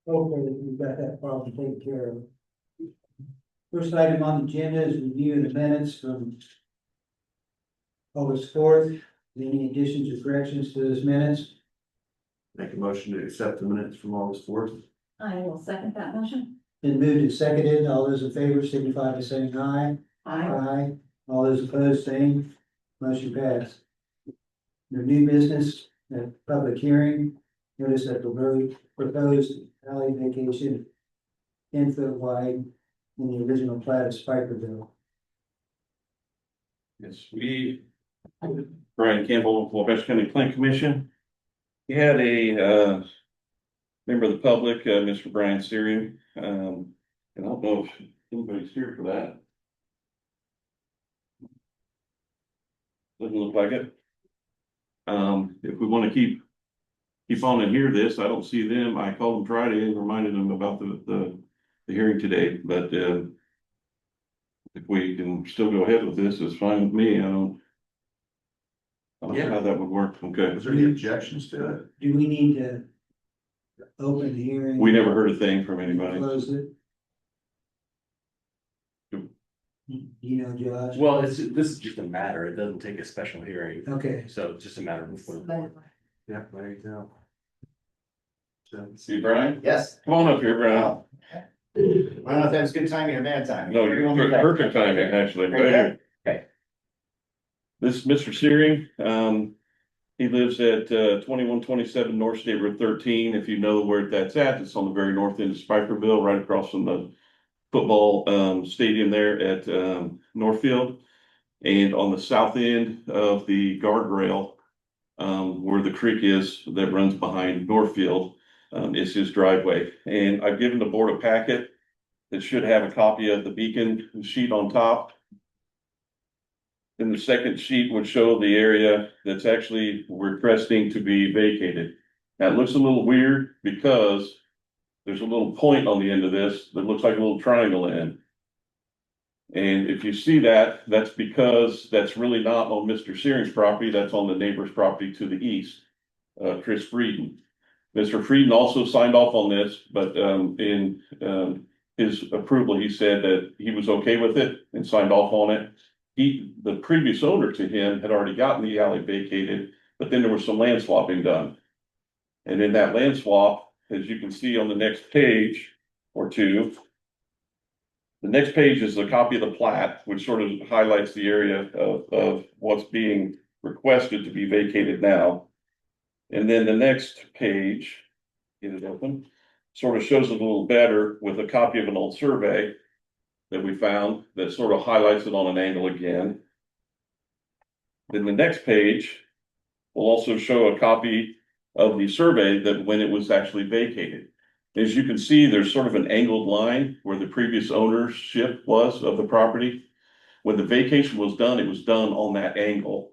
Okay, we've got that problem taken care of. First item on the agenda is review of the minutes from August 4th. Any additions or corrections to those minutes? Make a motion to accept the minutes from August 4th. I will second that motion. Been moved and seconded. All those in favor signify by saying aye. Aye. All those opposed, same. Motion passed. The new business, public hearing, notice that the road proposed alley vacation 10 foot wide in the original plat of Spikerville. Yes, Brian Campbell, Wabash County Plan Commission. He had a, member of the public, Mr. Brian Syrian, and I don't know if anybody's here for that. Doesn't look like it. If we want to keep on and hear this, I don't see them. I called them Friday and reminded them about the hearing today, but, if we can still go ahead with this, it's fine with me. I don't know how that would work. Okay. Was there any objections to it? Do we need to open the hearing? We never heard a thing from anybody. Close it? You know, Josh? Well, this is just a matter, it doesn't take a special hearing, Okay, so it's just a matter of. Yeah, there you go. So, See, Brian? Yes. Come on up here, Brian. I don't know if that was good timing or bad timing. No, you're perfect timing, actually. Right here. Okay. This is Mr. Searing. He lives at 2127 North State Road 13. If you know where that's at, it's on the very north end of Spikerville, right across from the football stadium there at Northfield. And on the south end of the guardrail, where the creek is that runs behind Northfield, is his driveway. And I've given the board a packet that should have a copy of the beacon sheet on top. Then the second sheet would show the area that's actually requesting to be vacated. Now, it looks a little weird because there's a little point on the end of this that looks like a little triangle in. And if you see that, that's because that's really not on Mr. Searing's property, that's on the neighbor's property to the east, Chris Frieden. Mr. Frieden also signed off on this, but in his approval, he said that he was okay with it and signed off on it. The previous owner to him had already gotten the alley vacated, but then there was some land swapping done. And in that land swap, as you can see on the next page or two, the next page is a copy of the plat, which sort of highlights the area of what's being requested to be vacated now. And then the next page, get it open, sort of shows it a little better with a copy of an old survey that we found that sort of highlights it on an angle again. Then the next page will also show a copy of the survey that when it was actually vacated. As you can see, there's sort of an angled line where the previous ownership was of the property. When the vacation was done, it was done on that angle.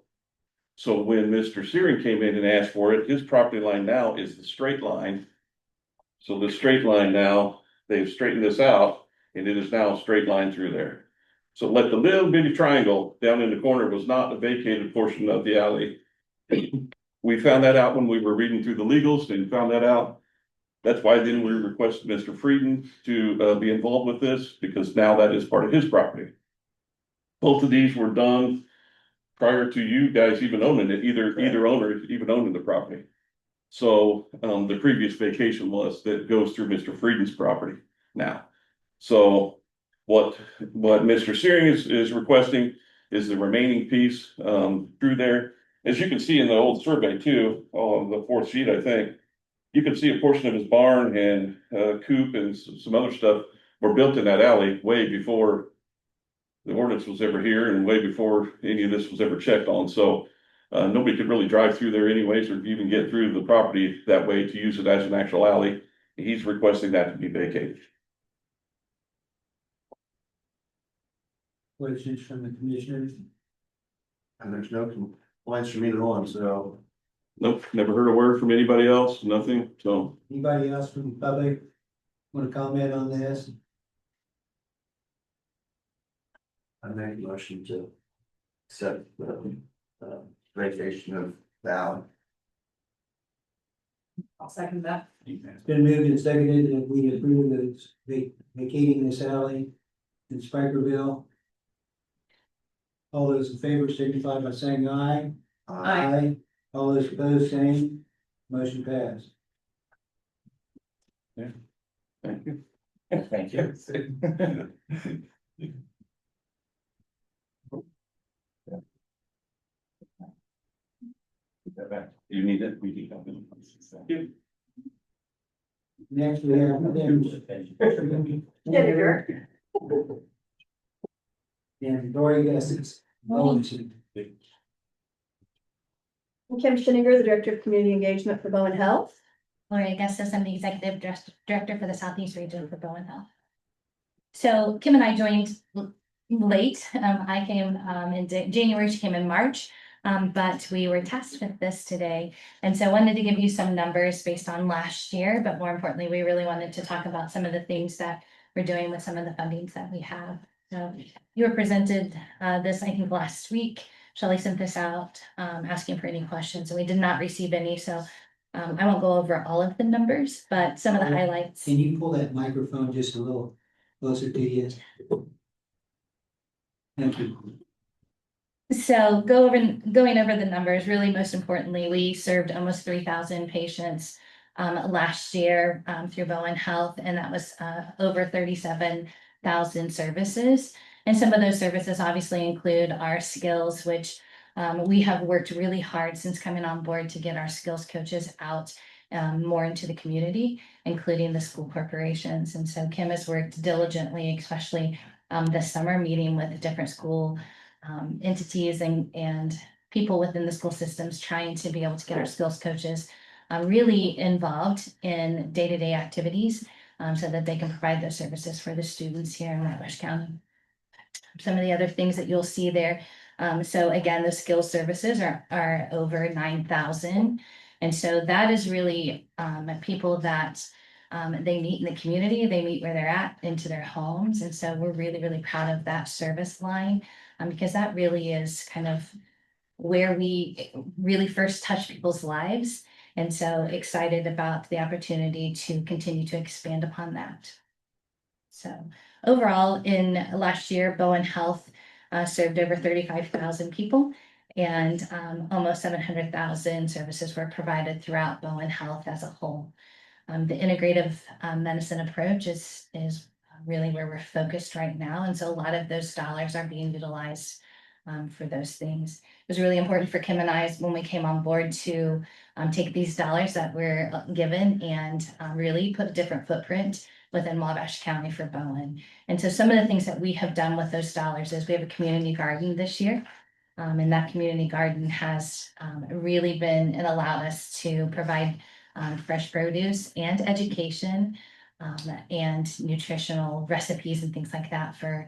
So when Mr. Searing came in and asked for it, his property line now is the straight line. So the straight line now, they've straightened this out and it is now a straight line through there. So like the little bitty triangle down in the corner was not a vacated portion of the alley. We found that out when we were reading through the legals and found that out. That's why then we requested Mr. Frieden to be involved with this, because now that is part of his property. Both of these were done prior to you guys even owning it, either owner even owning the property. So the previous vacation was that goes through Mr. Frieden's property now. So what Mr. Searing is requesting is the remaining piece through there. As you can see in the old survey too, on the fourth sheet, I think, you can see a portion of his barn and coop and some other stuff were built in that alley way before the ordinance was ever here and way before any of this was ever checked on. So nobody could really drive through there anyways, or even get through the property that way to use it as an actual alley. He's requesting that to be vacated. questions from the commissioners? and there's no complaints from either one, so. Nope, never heard a word from anybody else, nothing, so. Anybody else from the public want to comment on this? I make a motion to accept the vacation of Val. I'll second that. It's been moved and seconded that we approve the vacating this alley in Spikerville. All those in favor signify by saying aye. Aye. All those opposed, same. Motion passed. Thank you. Thank you. You need it? We need it. Thank you. Next, we have Vinegar. and Dory Guesses. Kim Schiniger, the Director of Community Engagement for Bowen Health. Lori Augustus, I'm the Executive Director for the Southeast Region for Bowen Health. So Kim and I joined late. I came in January, she came in March. But we were tasked with this today. And so I wanted to give you some numbers based on last year, but more importantly, we really wanted to talk about some of the things that we're doing with some of the fundings that we have. So you were presented this, I think, last week. Shelley sent this out, asking for any questions, and we did not receive any, so I won't go over all of the numbers, but some of the highlights. Can you pull that microphone just a little closer to you? Thank you. So going over the numbers, really most importantly, we served almost 3,000 patients last year through Bowen Health, and that was over 37,000 services. And some of those services obviously include our skills, which we have worked really hard since coming on board to get our skills coaches out more into the community, including the school corporations. And so Kim has worked diligently, especially this summer, meeting with different school entities and people within the school systems, trying to be able to get our skills coaches really involved in day-to-day activities so that they can provide those services for the students here in Wabash County. Some of the other things that you'll see there. So again, the skills services are over 9,000. And so that is really people that they meet in the community, they meet where they're at, into their homes. And so we're really, really proud of that service line because that really is kind of where we really first touch people's lives. And so excited about the opportunity to continue to expand upon that. So overall, in last year, Bowen Health served over 35,000 people, and almost 700,000 services were provided throughout Bowen Health as a whole. The integrative medicine approach is really where we're focused right now, and so a lot of those dollars are being utilized for those things. It was really important for Kim and I when we came on board to take these dollars that we're given and really put a different footprint within Wabash County for Bowen. And so some of the things that we have done with those dollars is we have a community garden this year. And that community garden has really been and allowed us to provide fresh produce and education and nutritional recipes and things like that for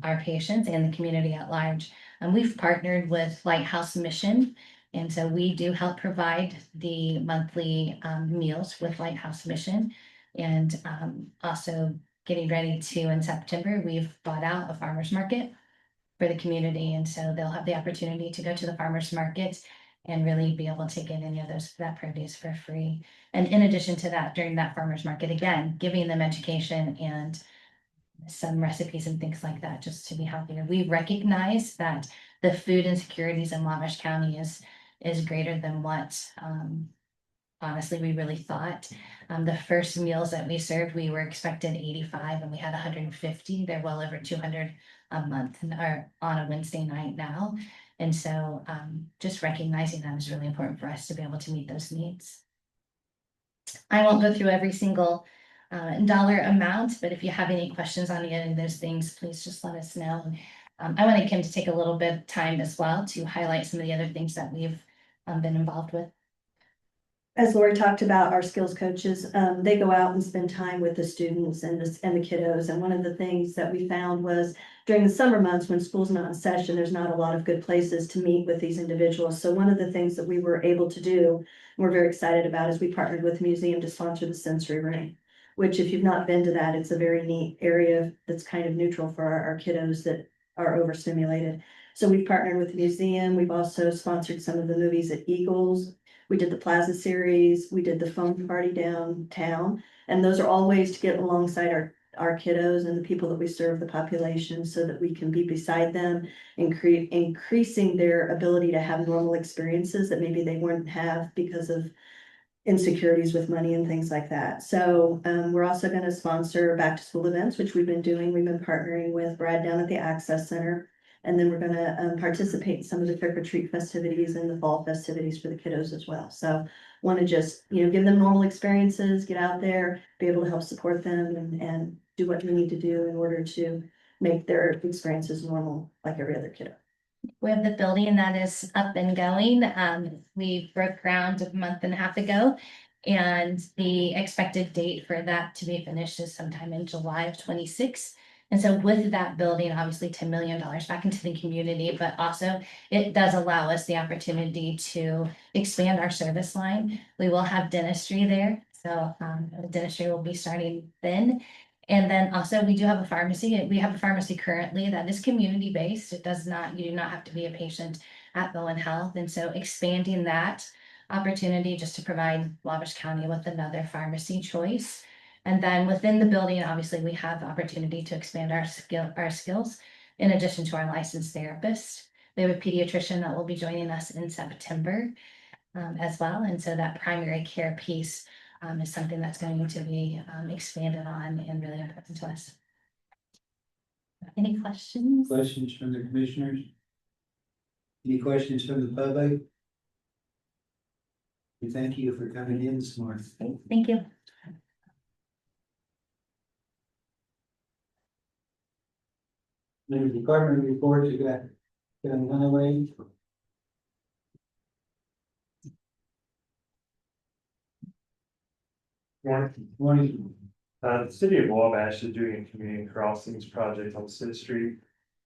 our patients and the community at large. And we've partnered with Lighthouse Mission. And so we do help provide the monthly meals with Lighthouse Mission. And also getting ready to, in September, we've bought out a farmer's market for the community. And so they'll have the opportunity to go to the farmer's market and really be able to get any of that produce for free. And in addition to that, during that farmer's market, again, giving them education and some recipes and things like that, just to be healthier. We recognize that the food insecurities in Wabash County is greater than what honestly we really thought. The first meals that we served, we were expected 85 and we had 150. They're well over 200 a month and are on a Wednesday night now. And so just recognizing that is really important for us to be able to meet those needs. I won't go through every single dollar amount, but if you have any questions on any of those things, please just let us know. I wanted Kim to take a little bit of time as well to highlight some of the other things that we've been involved with. As Lori talked about, our skills coaches, they go out and spend time with the students and the kiddos. And one of the things that we found was during the summer months when school's not in session, there's not a lot of good places to meet with these individuals. So one of the things that we were able to do, and we're very excited about, is we partnered with the museum to sponsor the sensory room, which if you've not been to that, it's a very neat area that's kind of neutral for our kiddos that are overstimulated. So we've partnered with the museum. We've also sponsored some of the movies at Eagles. We did the Plaza Series, we did the phone party downtown. And those are all ways to get alongside our kiddos and the people that we serve, the population, so that we can be beside them and increasing their ability to have normal experiences that maybe they wouldn't have because of insecurities with money and things like that. So we're also going to sponsor back to school events, which we've been doing. We've been partnering with Brad down at the Access Center. And then we're going to participate in some of the trick or treat festivities and the fall festivities for the kiddos as well. So want to just, give them normal experiences, get out there, be able to help support them and do what we need to do in order to make their experiences normal like every other kiddo. We have the building that is up and going. We broke ground a month and a half ago. And the expected date for that to be finished is sometime in July of 26. And so with that building, obviously $10 million back into the community, but also it does allow us the opportunity to expand our service line. We will have dentistry there. So the dentistry will be starting then. And then also we do have a pharmacy. We have a pharmacy currently that is community based. You do not have to be a patient at Bowen Health. And so expanding that opportunity just to provide Wabash County with another pharmacy choice. And then within the building, obviously, we have the opportunity to expand our skills in addition to our licensed therapist. We have a pediatrician that will be joining us in September as well. And so that primary care piece is something that's going to be expanded on and really important to us. Any questions? Questions from the commissioners? Any questions from the public? We thank you for coming in this morning. Thank you. The department reports, you got highway. Morning. The city of Wabash is doing a community crossings project on City Street.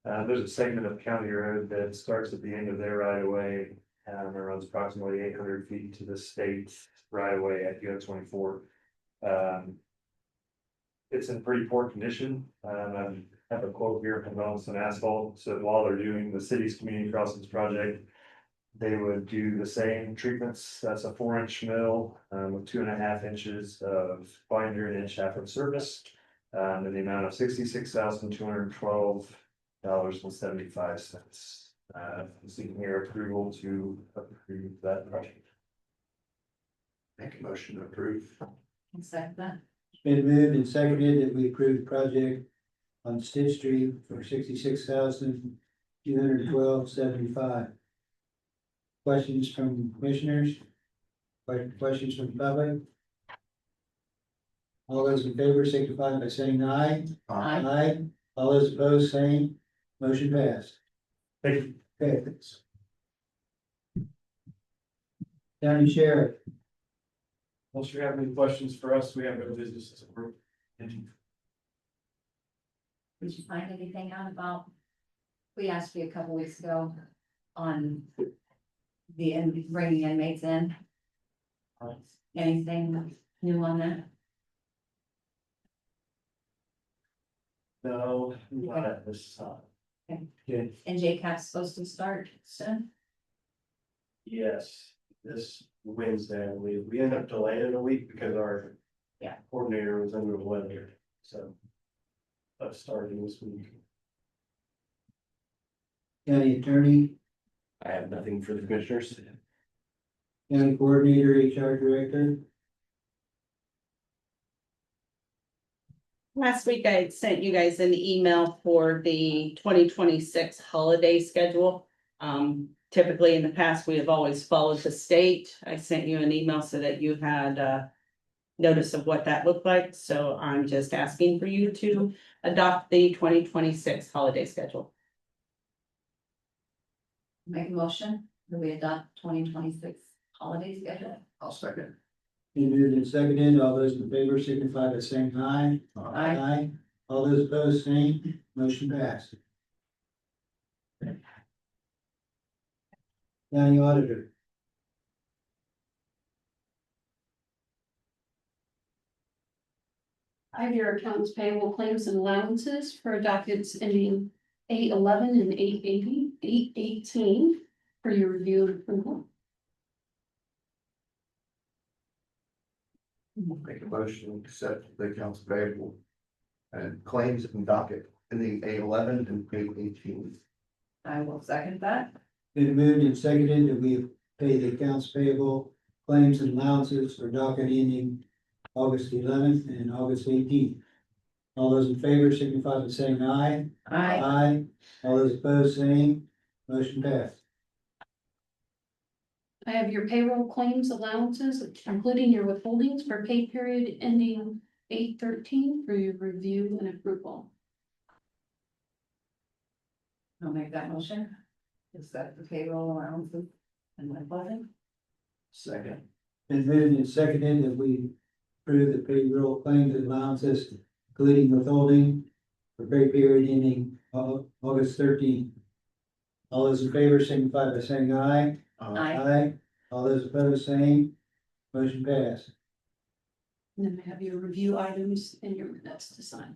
There's a segment of county road that starts at the end of their right of way. It runs approximately 800 feet to the state right of way at US 24. It's in pretty poor condition. I have a quote here from Donaldson Asphalt. So while they're doing the city's community crossings project, they would do the same treatments. That's a 4-inch mill with 2.5 inches of binder and inch half of service, in the amount of $66,212.75. I'm seeking your approval to approve that project. Make a motion to approve. Second that. It's been moved and seconded that we approve the project on Stitch Street for $66,212.75. Questions from commissioners? Questions from the public? All those in favor signify by saying aye. Aye. Aye. All those opposed, same. Motion passed. Thank you. Okay, thanks. County Sheriff. Unless you have any questions for us, we have no business as a group. Did you find anything out about? We asked you a couple weeks ago on bringing inmates in. Anything new on that? No, not at this time. Okay. Okay. And JCAP's supposed to start soon? Yes, this Wednesday, we ended up delaying it a week because our coordinator was under the weather, so that's starting this week. County Attorney, I have nothing for the commissioners. County Coordinator, HR Director. Last week I had sent you guys an email for the 2026 holiday schedule. Typically in the past, we have always followed the state. I sent you an email so that you had notice of what that looked like. So I'm just asking for you to adopt the 2026 holiday schedule. Make a motion that we adopt 2026 holiday schedule. I'll second. Been moved and seconded. All those in favor signify by saying aye. Aye. All those opposed, same. Motion passed. County Auditor. I have your accounts payable claims and allowances for dockets ending 8/11 and 8/18 for your review and approval. Make a motion to accept the accounts payable and claims and docket in the A11 and A18. I will second that. Been moved and seconded that we pay the accounts payable, claims and allowances for docket ending August 11th and August 18th. All those in favor signify by saying aye. Aye. All those opposed, same. Motion passed. I have your payroll claims allowances, including your withholdings for pay period ending 8/13 for your review and approval. I'll make that motion. Is that the payroll allowances and my budget? Second. Been moved and seconded that we approve the payroll claims and allowances, including withholding for pay period ending August 13th. All those in favor signify by saying aye. Aye. All those opposed, same. Motion passed. And then I have your review items and your minutes to sign.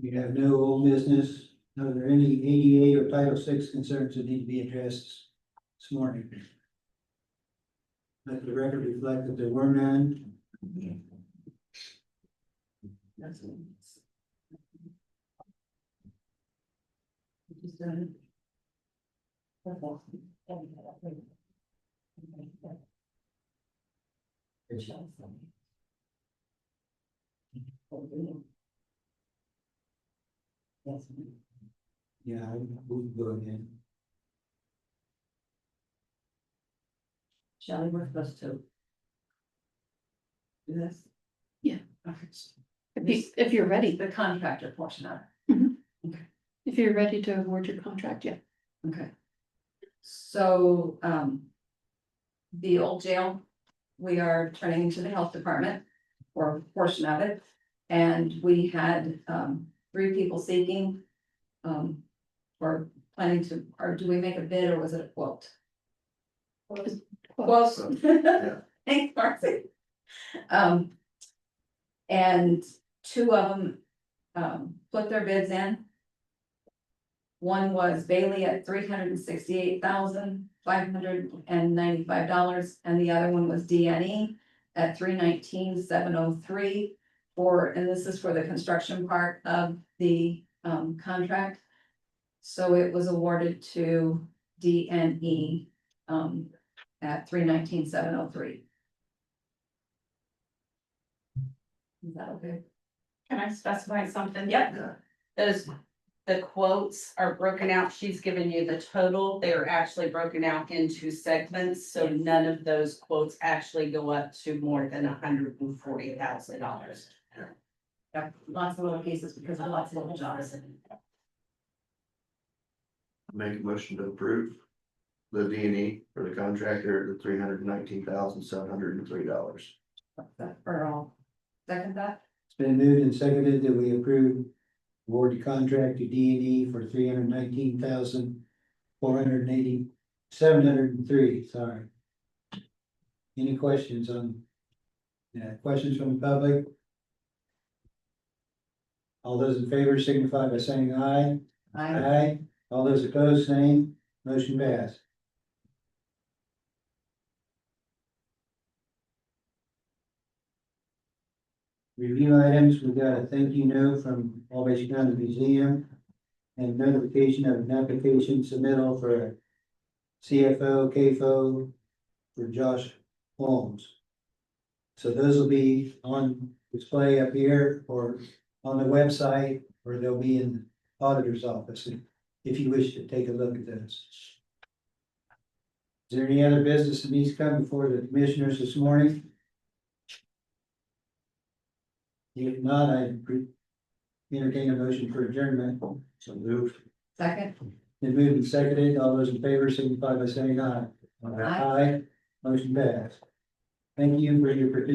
We have no old business. Are there any ADA or Title VI concerns that need to be addressed this morning? Let the record reflect that there were none. Yeah, we'll go ahead. Shelley, we're supposed to do this? Yeah. Okay. If you're ready, The contractor portion of it. if you're ready to award your contract, yeah. Okay. So, the old jail, we are turning into the health department or a portion of it. And we had, 3 people seeking, or planning to, or do we make a bid or was it a quote? Quote. Thanks, Marcy. And 2 of them, put their bids in. One was Bailey at $368,595, and the other one was DNE at $319,703 and this is for the construction part of the contract. So it was awarded to DNE at $319,703. Is that okay? Can I specify something? Yep. The quotes are broken out. She's given you the total. They are actually broken out into segments, so none of those quotes actually go up to more than $140,000. Yep, lots of little pieces because of lots of little jobs. Make a motion to approve the D&E for the contractor at $319,703. Or I'll second that. It's been moved and seconded that we approve award the contract to D and E for $319,703, sorry. Any questions on, questions from the public? All those in favor signify by saying aye. Aye. All those opposed, same. Motion passed. Review items, we got a thank you note from Wabash County Museum and notification of an application submittal for a CFO, KFO for Josh Holmes. So those will be on display up here or on the website, or they'll be in the auditor's office if you wish to take a look at those. Is there any other business that needs to come before the commissioners this morning? If not, I entertain a motion for adjournment. So moved. Second. Then moved and seconded, all those in favor signify by saying aye. Aye. Aye, motion passed. Thank you for your participation.